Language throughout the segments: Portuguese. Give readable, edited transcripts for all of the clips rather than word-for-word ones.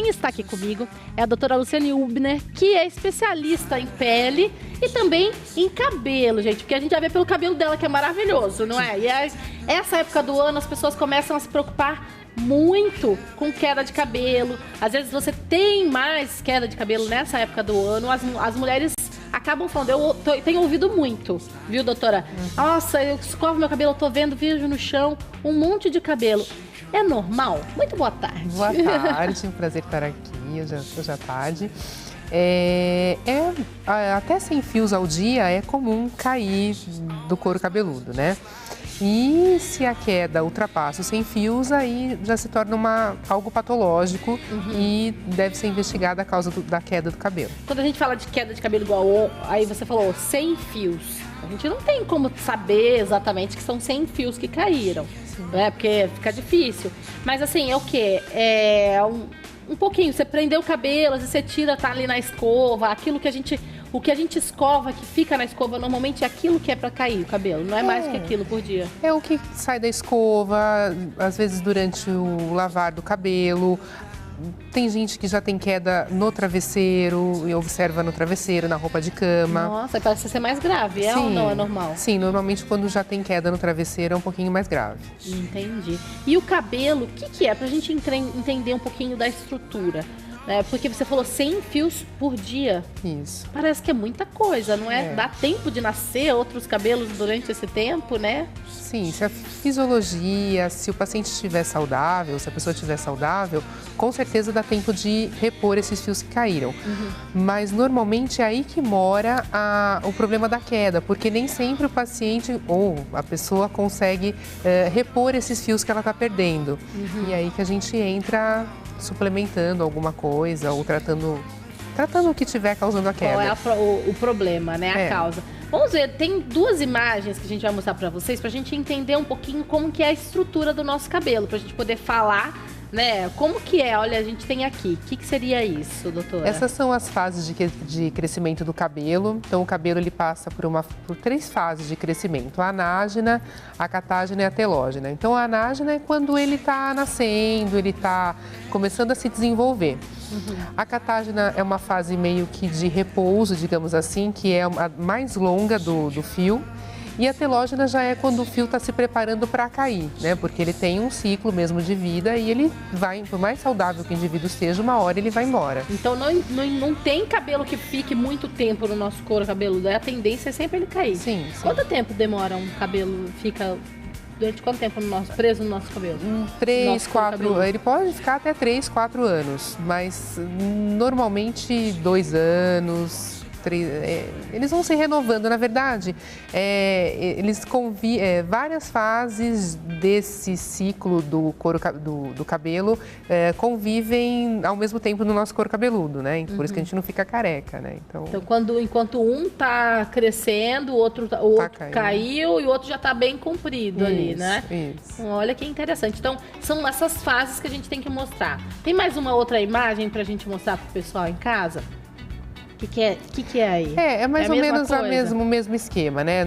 quem está aqui comigo é a doutora Luciane Hubner, que é especialista em pele e também em cabelo, gente. Porque a gente já vê pelo cabelo dela que é maravilhoso, não é? E essa época do ano as pessoas começam a se preocupar muito com queda de cabelo. Às vezes você tem mais queda de cabelo nessa época do ano. As mulheres acabam falando, eu tenho ouvido muito, viu, doutora? Nossa, eu escovo meu cabelo, eu tô vendo, vejo no chão um monte de cabelo. É normal? Muito boa tarde. Boa tarde, um prazer estar aqui, hoje à tarde. Até 100 fios ao dia é comum cair do couro cabeludo, né? E se a queda ultrapassa os 100 fios, aí já se torna algo patológico e deve ser investigada a causa da queda do cabelo. Quando a gente fala de queda de cabelo igual, aí você falou 100 fios. A gente não tem como saber exatamente que são 100 fios que caíram, né? Porque fica difícil. Mas assim, é o quê? Um pouquinho, você prendeu o cabelo, às vezes você tira, tá ali na escova, o que a gente escova, que fica na escova, normalmente é aquilo que é pra cair o cabelo, não é mais que aquilo por dia. É o que sai da escova, às vezes durante o lavar do cabelo. Tem gente que já tem queda no travesseiro e observa no travesseiro, na roupa de cama. Nossa, parece ser mais grave, ou não é normal? Sim, normalmente quando já tem queda no travesseiro é um pouquinho mais grave. Entendi. E o cabelo, o que é? Pra gente entender um pouquinho da estrutura. Porque você falou 100 fios por dia. Isso. Parece que é muita coisa, não é? Dá tempo de nascer outros cabelos durante esse tempo, né? Sim, se a fisiologia, se o paciente estiver saudável, se a pessoa estiver saudável, com certeza dá tempo de repor esses fios que caíram. Mas normalmente é aí que mora o problema da queda, porque nem sempre o paciente ou a pessoa consegue repor esses fios que ela está perdendo. E é aí que a gente entra suplementando alguma coisa ou tratando o que estiver causando a queda. Qual é o problema, né? A causa. Vamos ver, tem duas imagens que a gente vai mostrar pra vocês, pra gente entender um pouquinho como que é a estrutura do nosso cabelo, pra gente poder falar, né? Como que é? Olha, a gente tem aqui. O que seria isso, doutora? Essas são as fases de crescimento do cabelo. Então, o cabelo ele passa por 3 fases de crescimento: a anágena, a catágena e a telógena. Então, a anágena é quando ele está nascendo, ele está começando a se desenvolver. A catágena é uma fase meio que de repouso, digamos assim, que é a mais longa do fio. E a telógena já é quando o fio está se preparando para cair, né? Porque ele tem um ciclo mesmo de vida e ele vai, por mais saudável que o indivíduo seja, uma hora ele vai embora. Então não tem cabelo que fique muito tempo no nosso couro cabeludo, a tendência é sempre ele cair. Sim. Quanto tempo demora um cabelo, durante quanto tempo preso no nosso cabelo? 3, 4, ele pode ficar até 3, 4 anos, mas normalmente 2 anos. Eles vão se renovando, na verdade, várias fases desse ciclo do couro do cabelo convivem ao mesmo tempo no nosso couro cabeludo, né? Por isso que a gente não fica careca, né? Então enquanto um tá crescendo, o outro caiu e o outro já tá bem comprido ali, né? Isso. Olha que interessante. Então, são essas fases que a gente tem que mostrar. Tem mais uma outra imagem pra gente mostrar pro pessoal em casa? O que é aí? É mais ou menos o mesmo esquema, né?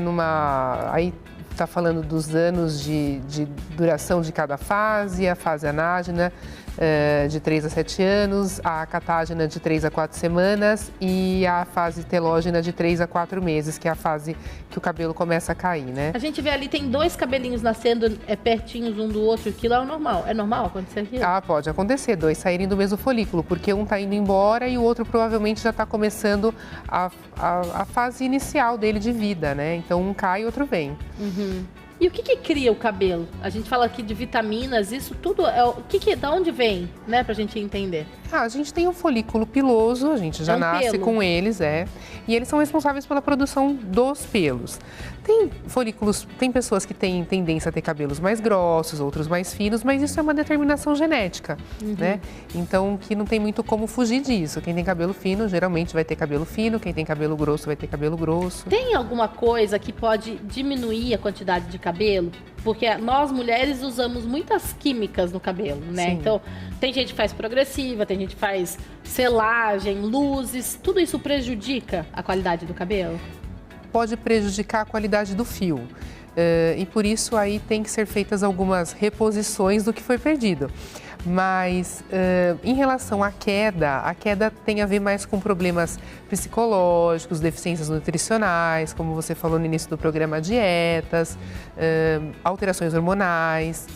Aí está falando dos anos de duração de cada fase, a fase anágena de 3 a 7 anos, a catágena de 3 a 4 semanas e a fase telógena de 3 a 4 meses, que é a fase que o cabelo começa a cair, né? A gente vê ali, tem 2 cabelinhos nascendo pertinhos um do outro, aquilo é o normal. É normal acontecer aquilo? Pode acontecer, 2 saírem do mesmo folículo, porque um está indo embora e o outro provavelmente já está começando a fase inicial dele de vida, né? Então um cai e outro vem. E o que cria o cabelo? A gente fala aqui de vitaminas, isso tudo da onde vem, né, pra gente entender? A gente tem um folículo piloso, a gente já nasce pelo com eles, e eles são responsáveis pela produção dos pelos. Tem pessoas que têm tendência a ter cabelos mais grossos, outros mais finos, mas isso é uma determinação genética, né? Então, que não tem muito como fugir disso. Quem tem cabelo fino, geralmente vai ter cabelo fino, quem tem cabelo grosso vai ter cabelo grosso. Tem alguma coisa que pode diminuir a quantidade de cabelo? Porque nós mulheres usamos muitas químicas no cabelo, né? Sim. Então, tem gente que faz progressiva, tem gente que faz selagem, luzes, tudo isso prejudica a qualidade do cabelo? Pode prejudicar a qualidade do fio. E por isso aí tem que ser feitas algumas reposições do que foi perdido. Mas em relação à queda, a queda tem a ver mais com problemas psicológicos, deficiências nutricionais, como você falou no início do programa, dietas, alterações hormonais.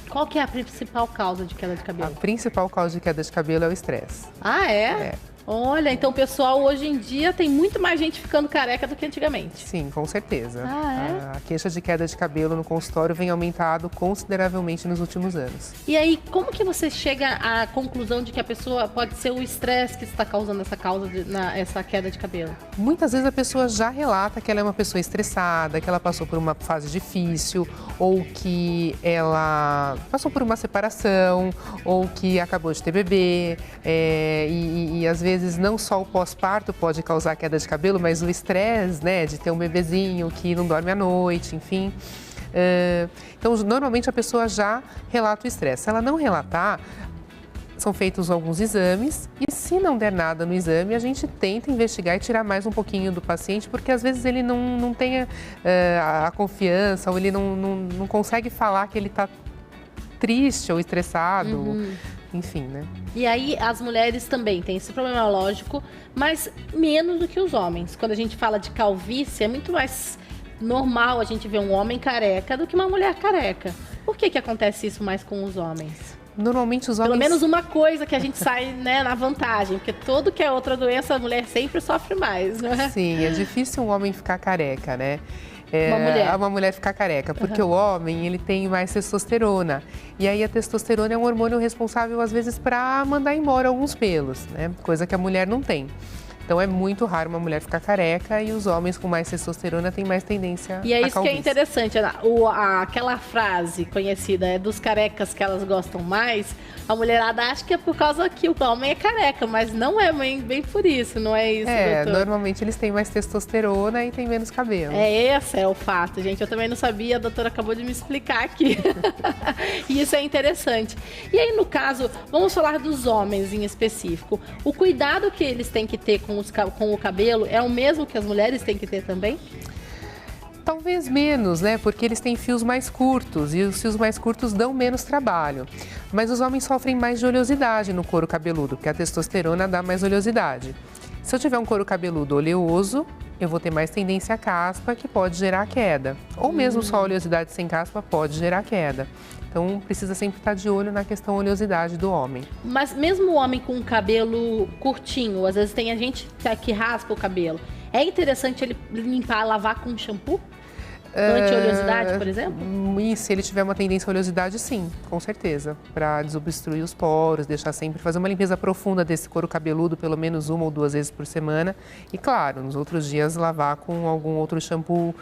Qual que é a principal causa de queda de A cabelo? principal causa de queda de cabelo é o estresse. Ah, é? É. Olha, então o pessoal hoje em dia tem muito mais gente ficando careca do que antigamente. Sim, com certeza. Ah, A queixa de queda de cabelo no consultório vem aumentado consideravelmente nos últimos anos. E aí, como que você chega à conclusão de que a pessoa pode ser o estresse que está causando essa queda de cabelo? Muitas vezes a pessoa já relata que ela é uma pessoa estressada, que ela passou por uma fase difícil, ou que ela passou por uma separação, ou que acabou de ter bebê, e às vezes não só o pós-parto pode causar queda de cabelo, mas o estresse, né, de ter um bebezinho que não dorme à noite, enfim. Então, normalmente a pessoa já relata o estresse. Se ela não relatar, são feitos alguns exames e se não der nada no exame, a gente tenta investigar e tirar mais um pouquinho do paciente, porque às vezes ele não tem a confiança ou ele não consegue falar que ele está triste ou estressado, enfim, né? E aí, as mulheres também têm esse problema, lógico, mas menos do que os homens. Quando a gente fala de calvície, é muito mais normal a gente ver um homem careca do que uma mulher careca. Por que acontece isso mais com os homens? Normalmente os homens... Pelo menos uma coisa que a gente sai, né, na vantagem, porque tudo que é outra doença, a mulher sempre sofre mais, não é? Sim, é difícil um homem ficar careca, né? Uma mulher ficar careca, porque o homem, ele tem mais testosterona. E aí a testosterona é um hormônio responsável, às vezes, para mandar embora alguns pelos, né? Coisa que a mulher não tem. Então é muito raro uma mulher ficar careca e os homens com mais testosterona têm mais tendência E é à isso que é interessante, aquela frase conhecida, é dos carecas que elas gostam mais, a mulherada acha que é por causa que o homem é careca, mas não é bem por isso, não é isso, doutor? Normalmente eles têm mais testosterona e têm menos cabelo. Esse é o fato, gente. Eu também não sabia, a doutora acabou de me explicar aqui. E isso é interessante. E aí, no caso, vamos falar dos homens em específico. O cuidado que eles têm que ter com o cabelo é o mesmo que as mulheres têm que ter também? Talvez menos, né? Porque eles têm fios mais curtos e os fios mais curtos dão menos trabalho. Mas os homens sofrem mais de oleosidade no couro cabeludo, porque a testosterona dá mais oleosidade. Se eu tiver um couro cabeludo oleoso, eu vou ter mais tendência à caspa, que pode gerar queda. Ou mesmo só oleosidade sem caspa pode gerar queda. Então, precisa sempre estar de olho na questão oleosidade do homem. Mas mesmo o homem com o cabelo curtinho, às vezes tem a gente que raspa o cabelo. É interessante ele limpar, lavar com shampoo? Anti-oleosidade, por exemplo? E se ele tiver uma tendência à oleosidade, sim, com certeza. Para desobstruir os poros, deixar sempre, fazer uma limpeza profunda desse couro cabeludo, pelo menos 1 ou 2 vezes por semana. E claro, nos outros dias lavar com algum outro shampoo,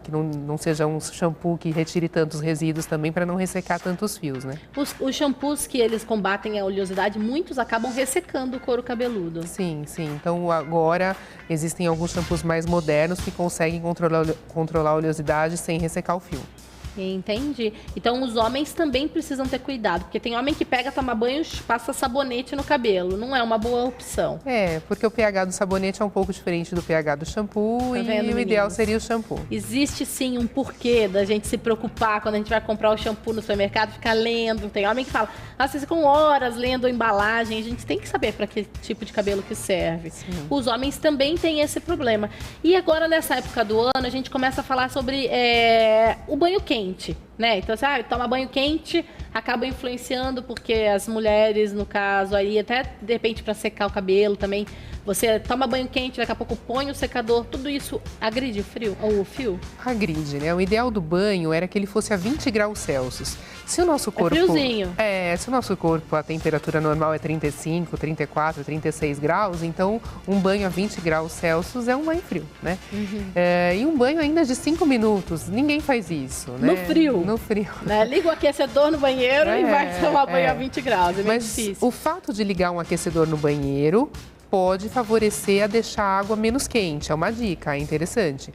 que não seja um shampoo que retire tantos resíduos também, para não ressecar tantos fios, né? Os shampoos que eles combatem a oleosidade, muitos acabam ressecando o couro cabeludo. Sim, sim. Então agora existem alguns shampoos mais modernos que conseguem controlar a oleosidade sem ressecar o fio. Entendi. Então os homens também precisam ter cuidado, porque tem homem que pega, toma banho, passa sabonete no cabelo. Não é uma boa opção. Porque o pH do sabonete é um pouco diferente do pH do shampoo e o ideal seria o shampoo. Existe sim um porquê da gente se preocupar quando a gente vai comprar o shampoo no supermercado, ficar lendo. Tem homem que fala, vocês ficam horas lendo a embalagem. A gente tem que saber para que tipo de cabelo que serve. Sim. Os homens também têm esse problema. E agora, nessa época do ano, a gente começa a falar sobre o banho quente. Né? Então, toma banho quente, acaba influenciando, porque as mulheres, no caso, aí até de repente para secar o cabelo também, você toma banho quente, daqui a pouco põe o secador, tudo isso agride o fio? Agride, né? O ideal do banho era que ele fosse a 20 graus Celsius. Se o nosso corpo... friozinho. Se o nosso corpo, a temperatura normal é 35, 34, 36 graus, então um banho a 20 graus Celsius é um banho frio, né? E um banho ainda de 5 minutos, ninguém faz isso, né? No frio. No frio. Né? Liga o aquecedor no banheiro e vai tomar banho a 20 graus, é meio difícil. O fato de ligar um aquecedor no banheiro pode favorecer a deixar a água menos quente. É uma dica, é interessante.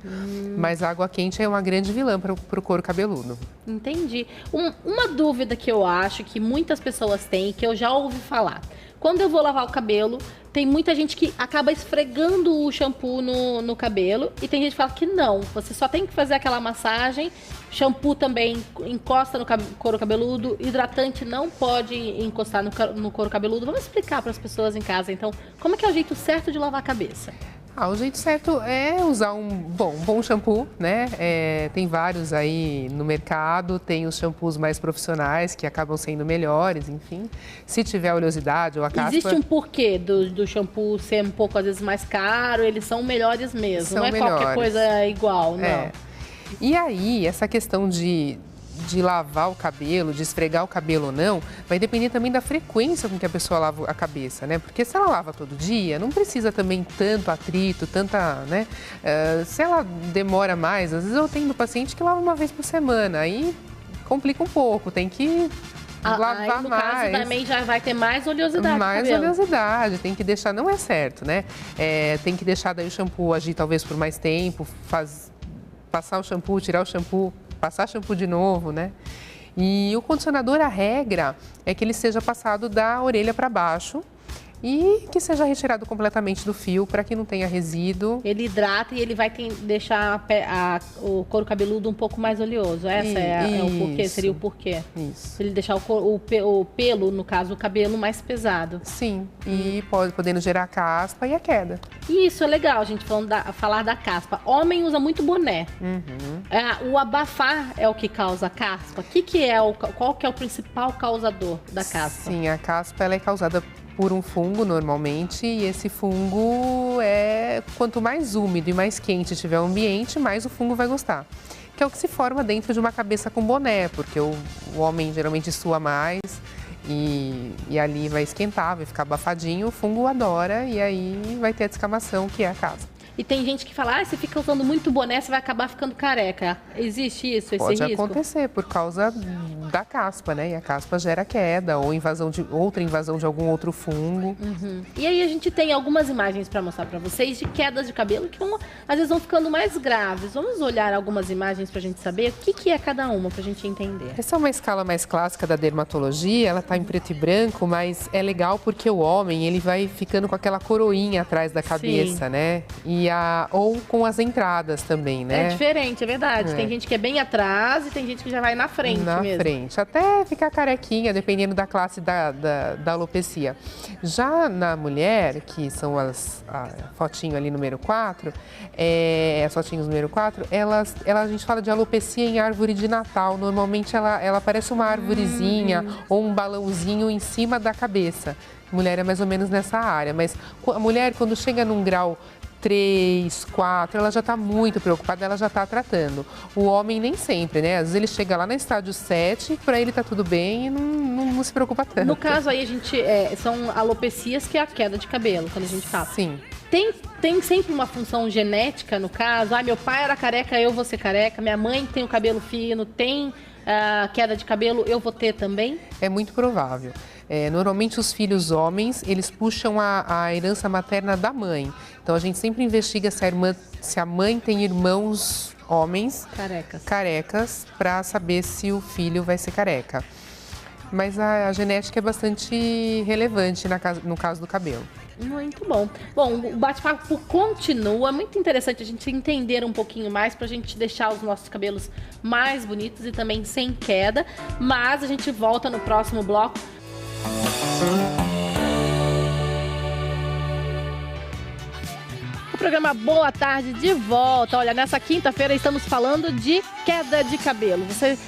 Mas a água quente é uma grande vilã para o couro cabeludo. Entendi. Uma dúvida que eu acho que muitas pessoas têm, que eu já ouvi falar. quando eu vou lavar o cabelo, tem muita gente que acaba esfregando o shampoo no cabelo e tem gente que fala que não, você só tem que fazer aquela massagem, shampoo também encosta no couro cabeludo, hidratante não pode encostar no couro cabeludo. Vamos explicar para as pessoas em casa, então, como é que é o jeito certo de lavar a cabeça? O jeito certo é usar um bom shampoo, né? Tem vários aí no mercado, tem os shampoos mais profissionais que acabam sendo melhores, enfim. Se tiver oleosidade ou a caspa... Existe um porquê do shampoo ser um pouco, às vezes, mais caro, eles são melhores mesmo, não é melhores. Qualquer coisa igual, não. E aí, essa questão de lavar o cabelo, de esfregar o cabelo ou não, vai depender também da frequência com que a pessoa lava a cabeça, né? Porque se ela lava todo dia, não precisa também tanto atrito, né? Se ela demora mais, às vezes eu tenho paciente que lava uma vez por semana, aí complica um pouco, tem que lavar aí, no mais. caso, também já vai ter mais oleosidade. Mais oleosidade, tem que deixar, não é certo, né? Tem que deixar daí o shampoo agir talvez por mais tempo, passar o shampoo, tirar o shampoo, passar shampoo de novo, né? E o condicionador, a regra é que ele seja passado da orelha para baixo e que seja retirado completamente do fio para que não tenha resíduo. Ele hidrata e ele vai deixar o couro cabeludo um pouco mais oleoso. Essa é o porquê? Seria o porquê? Isso. Ele deixar o pelo, no caso, o cabelo mais pesado. Sim, e podendo gerar a caspa e a queda. Isso é legal, a gente falar da caspa. Homem usa muito boné. O abafar é o que causa a caspa. Qual que é o principal causador da caspa? Sim, a caspa ela é causada por um fungo normalmente, e esse fungo quanto mais úmido e mais quente tiver o ambiente, mais o fungo vai gostar. Que é o que se forma dentro de uma cabeça com boné, porque o homem geralmente sua mais e ali vai esquentar, vai ficar abafadinho, o fungo adora e aí vai ter a descamação, que é a caspa. E tem gente que fala, você fica usando muito boné, você vai acabar ficando careca. Existe isso, esse risco? Pode acontecer por causa da caspa, né? E a caspa gera queda ou outra invasão de algum outro fungo. E aí a gente tem algumas imagens para mostrar para vocês de quedas de cabelo que às vezes vão ficando mais graves. Vamos olhar algumas imagens para a gente saber o que é cada uma, para a gente entender. Essa é uma escala mais clássica da dermatologia, ela tá em preto e branco, mas é legal porque o homem, ele vai ficando com aquela coroinha atrás da cabeça, né? Ou com as entradas também, né? É diferente, é verdade. Tem gente que é bem atrás e tem gente que já vai na frente mesmo. Na frente, até ficar carequinha, dependendo da classe da alopecia. Já na mulher, que são a fotinho ali número 4, as fotinhos número 4, a gente fala de alopecia em árvore de Natal. Normalmente ela parece uma arvorezinha ou um balãozinho em cima da cabeça. Mulher é mais ou menos nessa área, mas a mulher, quando chega num grau 3, 4, ela já está muito preocupada, ela já está tratando. O homem nem sempre, né? Às vezes ele chega lá no estádio 7, para ele tá tudo bem e não se preocupa tanto. No caso aí, são alopecias, que é a queda de cabelo, quando a gente fala. Sim. Tem sempre uma função genética, no caso. Meu pai era careca, eu vou ser careca. Minha mãe tem o cabelo fino, tem queda de cabelo, eu vou ter também? É muito provável. Normalmente os filhos homens, eles puxam a herança materna da mãe. Então a gente sempre investiga se a mãe tem irmãos homens carecas para saber se o filho vai ser careca. Mas a genética é bastante relevante no caso do cabelo. Muito bom. Bom, o bate-papo continua. Muito interessante a gente entender um pouquinho mais pra gente deixar os nossos cabelos mais bonitos e também sem queda. Mas a gente volta no próximo bloco. O programa Boa Tarde de volta. Olha, nessa quinta-feira estamos falando de queda de cabelo. Você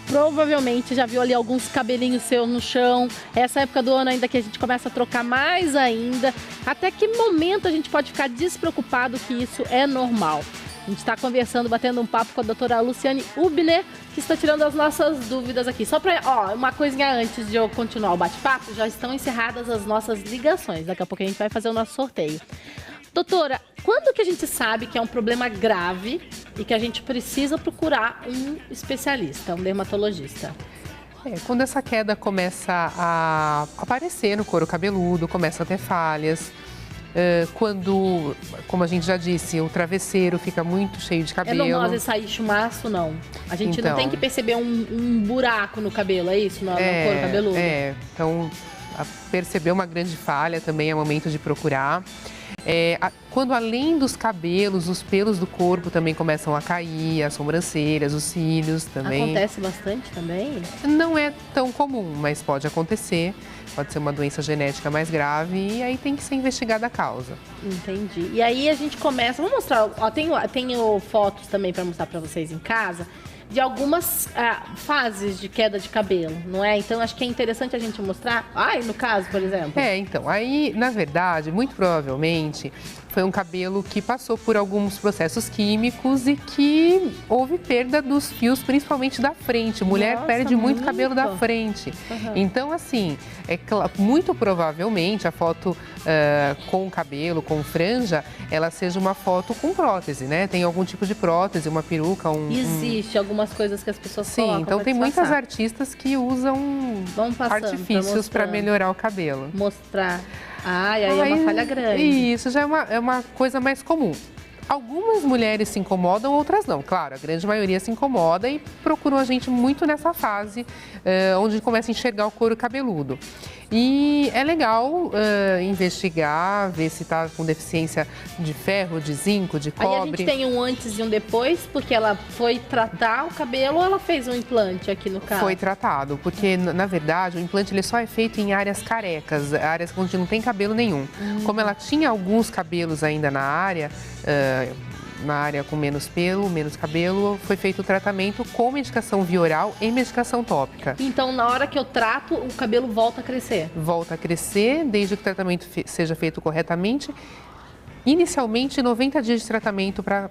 provavelmente já viu ali alguns cabelinhos seus no chão. Essa época do ano ainda que a gente começa a trocar mais ainda. Até que momento a gente pode ficar despreocupado que isso é normal? A gente está conversando, batendo um papo com a doutora Luciane Hubner, que está tirando as nossas dúvidas aqui. Só para, uma coisinha antes de eu continuar o bate-papo, já estão encerradas as nossas ligações. Daqui a pouco a gente vai fazer o nosso sorteio. Doutora, quando que a gente sabe que é um problema grave e que a gente precisa procurar um especialista, um dermatologista? Quando essa queda começa a aparecer no couro cabeludo, começa a ter falhas. Quando, como a gente já disse, o travesseiro fica muito cheio de cabelo. É normal às vezes sair chumaço, não? A gente não tem que perceber um buraco no cabelo, é isso? No couro cabeludo? Então percebeu uma grande falha, também é momento de procurar. Quando além dos cabelos, os pelos do corpo também começam a cair, as sobrancelhas, os cílios também. Acontece bastante também? Não é tão comum, mas pode acontecer. Pode ser uma doença genética mais grave e aí tem que ser investigada a causa. Entendi. E aí a gente começa... Vamos mostrar... Ó, tenho fotos também para mostrar para vocês em casa de algumas fases de queda de cabelo, não é? Então, acho que é interessante a gente mostrar. No caso, por exemplo. Então, aí, na verdade, muito provavelmente, foi um cabelo que passou por alguns processos químicos e que houve perda dos fios, principalmente da frente. Mulher perde muito cabelo da frente. Uhum. Então, assim, muito provavelmente a foto com o cabelo, com franja, ela seja uma foto com prótese, né? Tem algum tipo de prótese, uma peruca, Existe algumas coisas que as pessoas colocam. Sim, então tem muitas artistas que usam artifícios para melhorar o cabelo. Mostrar. Aí é uma falha grande. Isso já é uma coisa mais comum. Algumas mulheres se incomodam, outras não. Claro, a grande maioria se incomoda e procuram a gente muito nessa fase onde começa a enxergar o couro cabeludo. E é legal investigar, ver se está com deficiência de ferro, de zinco, de cobre. Aí a gente tem um antes e um depois, porque ela foi tratar o cabelo ou ela fez um implante aqui no caso? Foi tratado, porque na verdade o implante ele só é feito em áreas carecas, áreas onde não tem cabelo nenhum. Como ela tinha alguns cabelos ainda na área com menos pelo, menos cabelo, foi feito o tratamento com medicação via oral e medicação tópica. Então, na hora que eu trato, o cabelo volta a crescer? Volta a crescer, desde que o tratamento seja feito corretamente. Inicialmente, 90 dias de tratamento para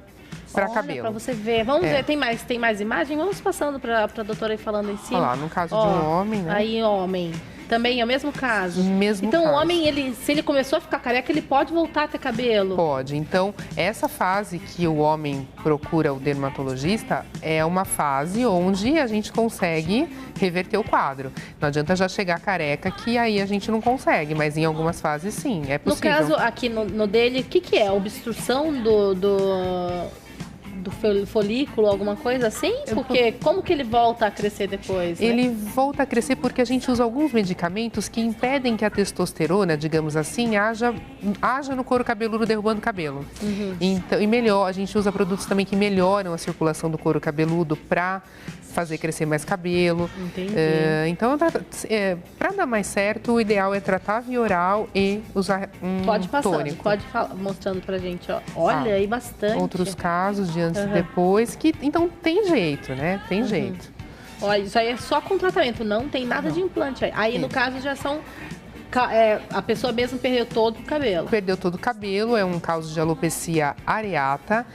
cabelo. Para você ver. Vamos ver, tem mais imagem? Vamos passando para a doutora aí falando em cima. Olha lá, no caso de um homem, né? Aí, homem. Também é o mesmo caso? Então, o homem, se ele começou a ficar careca, ele pode voltar a ter cabelo? Pode. Então, essa fase que o homem procura o dermatologista é uma fase onde a gente consegue reverter o quadro. Não adianta já chegar careca, que aí a gente não consegue, mas em algumas fases, sim, é possível. No caso, aqui no dele, o que é? Obstrução do folículo, alguma coisa assim? Porque como que ele volta a crescer depois? Né? Ele volta a crescer porque a gente usa alguns medicamentos que impedem que a testosterona, digamos assim, haja no couro cabeludo, derrubando o cabelo. Então, a gente usa produtos também que melhoram a circulação do couro cabeludo para fazer crescer mais cabelo. Entendi. Então, para dar mais certo, o ideal é tratar via oral e usar um tônico. Pode falar, mostrando pra gente, ó. Olha aí bastante. Outros casos de antes e depois, então tem jeito, né? Tem jeito. Olha, isso aí é só com tratamento, não tem nada de implante aí. Aí, no caso, já são... a pessoa mesmo perdeu todo o cabelo. Perdeu todo o cabelo, é um caso de alopecia areata,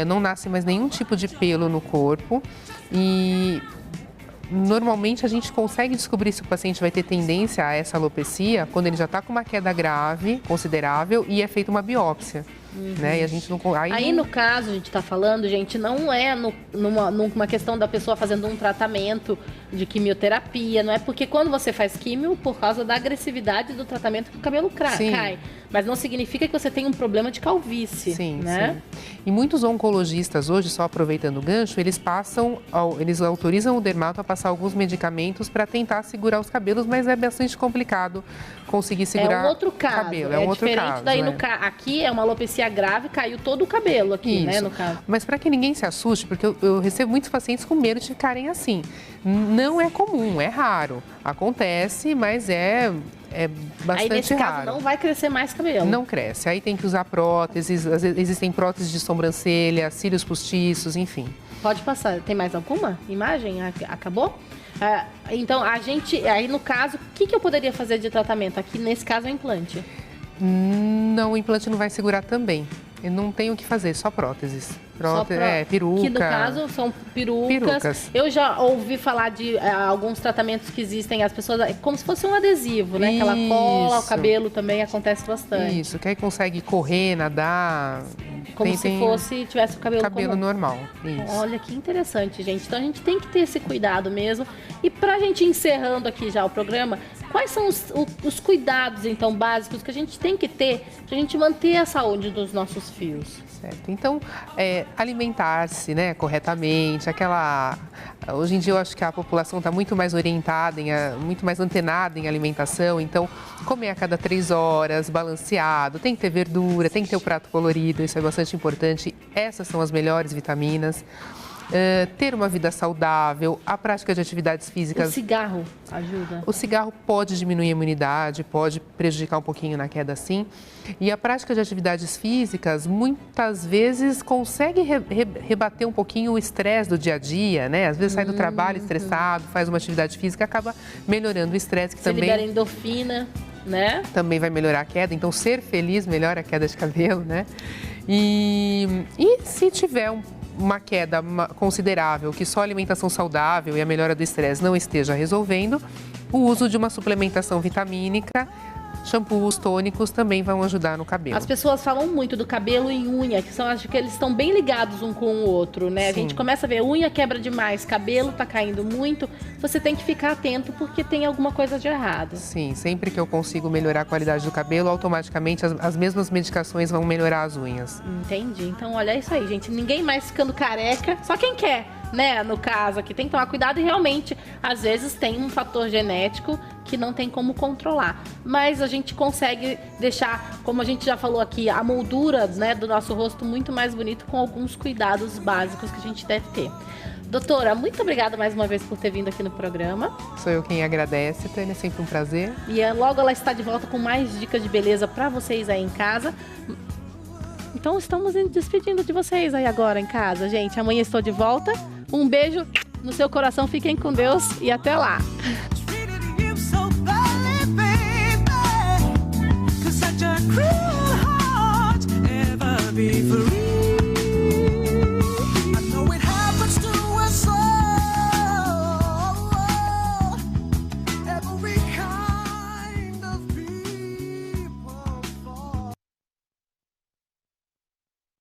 não nasce mais nenhum tipo de pelo no corpo e normalmente a gente consegue descobrir se o paciente vai ter tendência a essa alopecia quando ele já está com uma queda grave, considerável, e é feita uma biópsia. Né? E a gente não... Aí, no caso, a gente está falando, gente, não é numa questão da pessoa fazendo um tratamento de quimioterapia, não é porque quando você faz químio, por causa da agressividade do tratamento, o cabelo cai. Mas não significa que você tem um problema de calvície, né? Sim. E muitos oncologistas hoje, só aproveitando o gancho, eles autorizam o dermato a passar alguns medicamentos para tentar segurar os cabelos, mas é bastante complicado conseguir segurar o cabelo. É outro caso. Daí, aqui é uma alopecia grave, caiu todo o cabelo aqui, né, no caso. Mas para que ninguém se assuste, porque eu recebo muitos pacientes com medo de ficarem assim. Não é comum, é raro. Acontece, mas é bastante raro. Aí, nesse caso, não vai crescer mais cabelo. Não cresce. Aí tem que usar próteses, existem próteses de sobrancelha, cílios postiços, enfim. Pode passar. Tem mais alguma imagem? Acabou? Então, aí no caso, o que eu poderia fazer de tratamento? Aqui, nesse caso, é implante. Não, o implante não vai segurar também. Eu não tenho o que fazer, só próteses. Peruca. Que no caso são perucas. Eu já ouvi falar de alguns tratamentos que existem, as pessoas, como se fosse um adesivo, né? Que ela cola o cabelo, também acontece bastante. Isso, que aí consegue correr, nadar. Como se tivesse o cabelo normal. Isso. Olha que interessante, gente. Então a gente tem que ter esse cuidado mesmo. E pra gente encerrando aqui já o programa, Quais são os cuidados, então, básicos que a gente tem que ter para a gente manter a saúde dos nossos fios? Certo. Então, alimentar-se, né, corretamente, hoje em dia eu acho que a população está muito mais orientada, muito mais antenada em alimentação, então comer a cada 3 horas, balanceado, tem que ter verdura, tem que ter o prato colorido, isso é bastante importante, essas são as melhores vitaminas. Ter uma vida saudável, a prática de atividades físicas. O cigarro ajuda? O cigarro pode diminuir a imunidade, pode prejudicar um pouquinho na queda, sim. E a prática de atividades físicas, muitas vezes, consegue rebater um pouquinho o estresse do dia a dia, né? Às vezes sai do trabalho estressado, faz uma atividade física, acaba melhorando o estresse, que também... libera endorfina, né? Também vai melhorar a queda, então ser feliz melhora a queda de cabelo, né? E se tiver uma queda considerável, que só a alimentação saudável e a melhora do estresse não esteja resolvendo, o uso de uma suplementação vitamínica, shampoos, tônicos também vão ajudar no cabelo. As pessoas falam muito do cabelo e unha, acho que eles estão bem ligados um com o outro, né? Sim. A gente começa a ver, unha quebra demais, cabelo tá caindo muito, você tem que ficar atento porque tem alguma coisa de errado. Sim, sempre que eu consigo melhorar a qualidade do cabelo, automaticamente as mesmas medicações vão melhorar as unhas. Entendi. Então, olha isso aí, gente. Ninguém mais ficando careca, só quem quer, né? No caso aqui, tem que tomar cuidado e realmente, às vezes, tem um fator genético que não tem como controlar. Mas a gente consegue deixar, como a gente já falou aqui, a moldura, né, do nosso rosto muito mais bonito com alguns cuidados básicos que a gente deve ter. Doutora, muito obrigada mais uma vez por ter vindo aqui no programa. Sou eu quem agradece, Tânia, é sempre um prazer. E logo ela está de volta com mais dicas de beleza para vocês aí em casa. Então estamos despedindo de vocês aí agora em casa, gente. Amanhã estou de volta. Um beijo no seu coração, fiquem com Deus e até lá. Be